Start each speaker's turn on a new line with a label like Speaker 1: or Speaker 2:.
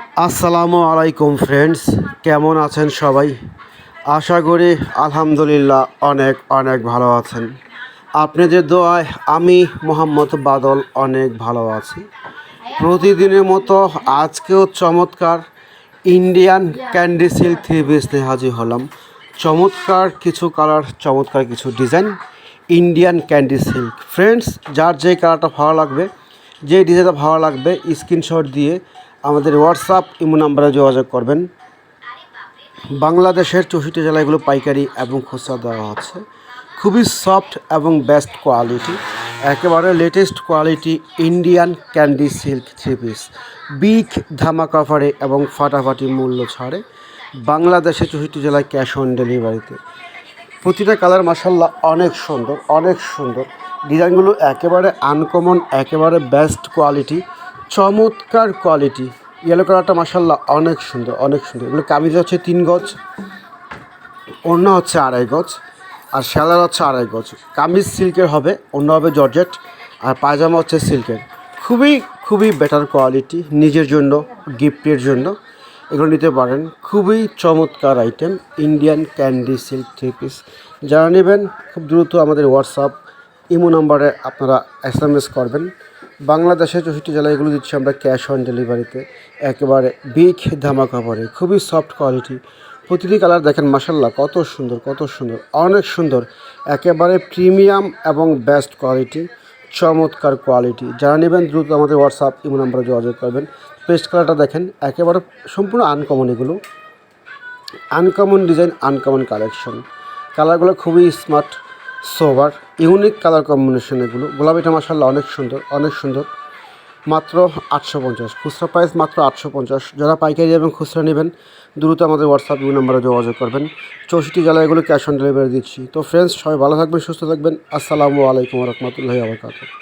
Speaker 1: আসসালামু আলাইকুম ফ্রেন্ডস, কেমন আছেন সবাই? আশা করি আলহামদুলিল্লাহ অনেক অনেক ভালো আছেন। আপনাদের দোয়ায় আমি মোহাম্মদ বাদল অনেক ভালো আছি। প্রতিদিনের মতো আজকেও চমৎকার Indian candy silk three piece নিয়ে হাজির হলাম। চমৎকার কিছু কালার, চমৎকার কিছু design, Indian candy silk. Friends, যার যে কালারটা ভালো লাগবে, যে ডিজাইনটা ভালো লাগবে, স্ক্রিনশট দিয়ে আমাদের হোয়াটসঅ্যাপ ইমো নাম্বারে যোগাযোগ করবেন। বাংলাদেশের 64 জেলায় এগুলো পাইকারি এবং খুচরা দেওয়া হচ্ছে। খুবই সফট এবং বেস্ট কোয়ালিটি, একেবারে latest quality Indian candy silk three piece, big ধামাকা অফারে এবং ফাটাফাটি মূল্য ছাড়ে বাংলাদেশের 64 জেলায় ক্যাশ অন ডেলিভারিতে। প্রতিটা কালার মাশাআল্লাহ অনেক সুন্দর, অনেক সুন্দর। ডিজাইনগুলো একেবারে আনকমন, একেবারে বেস্ট কোয়ালিটি, চমৎকার কোয়ালিটি। ইয়েলো কালারটা মাশাআল্লাহ অনেক সুন্দর, অনেক সুন্দর। এগুলো কামিজ হচ্ছে 3 গজ, ওড়না হচ্ছে 2.5 গজ, আর সালোয়ার হচ্ছে 2.5 গজ। কামিজ সিল্কের হবে, ওড়না হবে জর্জেট, আর পায়জামা হচ্ছে সিল্কের। খুবই খুবই বেটার কোয়ালিটি, নিজের জন্য, গিফটের জন্য এগুলো নিতে পারেন। খুবই চমৎকার item Indian candy silk three piece. যারা নেবেন খুব দ্রুত আমাদের হোয়াটসঅ্যাপ ইমো নাম্বারে আপনারা SMS করবেন। বাংলাদেশের 64 জেলায় এগুলো দিচ্ছি আমরা ক্যাশ অন ডেলিভারিতে, একেবারে বিগ ধামাকা পরে। খুবই সফট কোয়ালিটি। প্রতিটি কালার দেখেন মাশাআল্লাহ কত সুন্দর, কত সুন্দর, অনেক সুন্দর। একেবারে প্রিমিয়াম এবং বেস্ট কোয়ালিটি, চমৎকার কোয়ালিটি। যারা নেবেন দ্রুত আমাদের হোয়াটসঅ্যাপ ইমো নাম্বারে যোগাযোগ করবেন। পেস্ট কালারটা দেখেন, একেবারে সম্পূর্ণ আনকমন। এগুলো আনকমন ডিজাইন, আনকমন কালেকশন। কালারগুলো খুবই স্মার্ট, সোবার, ইউনিক কালার কম্বিনেশন। এগুলো গোলাপিটা মাশাআল্লাহ অনেক সুন্দর, অনেক সুন্দর। মাত্র 850, খুচরা প্রাইস মাত্র 850। যারা পাইকারি এবং খুচরা নেবেন দ্রুত আমাদের হোয়াটসঅ্যাপ নাম্বারে যোগাযোগ করবেন। 64 জেলায় এগুলো ক্যাশ অন ডেলিভারি দিচ্ছি। তো ফ্রেন্ডস, সবাই ভালো থাকবেন, সুস্থ থাকবেন। আসসালামু আলাইকুম রহমতুল্লাহি ওয়া বারাকাতুহু।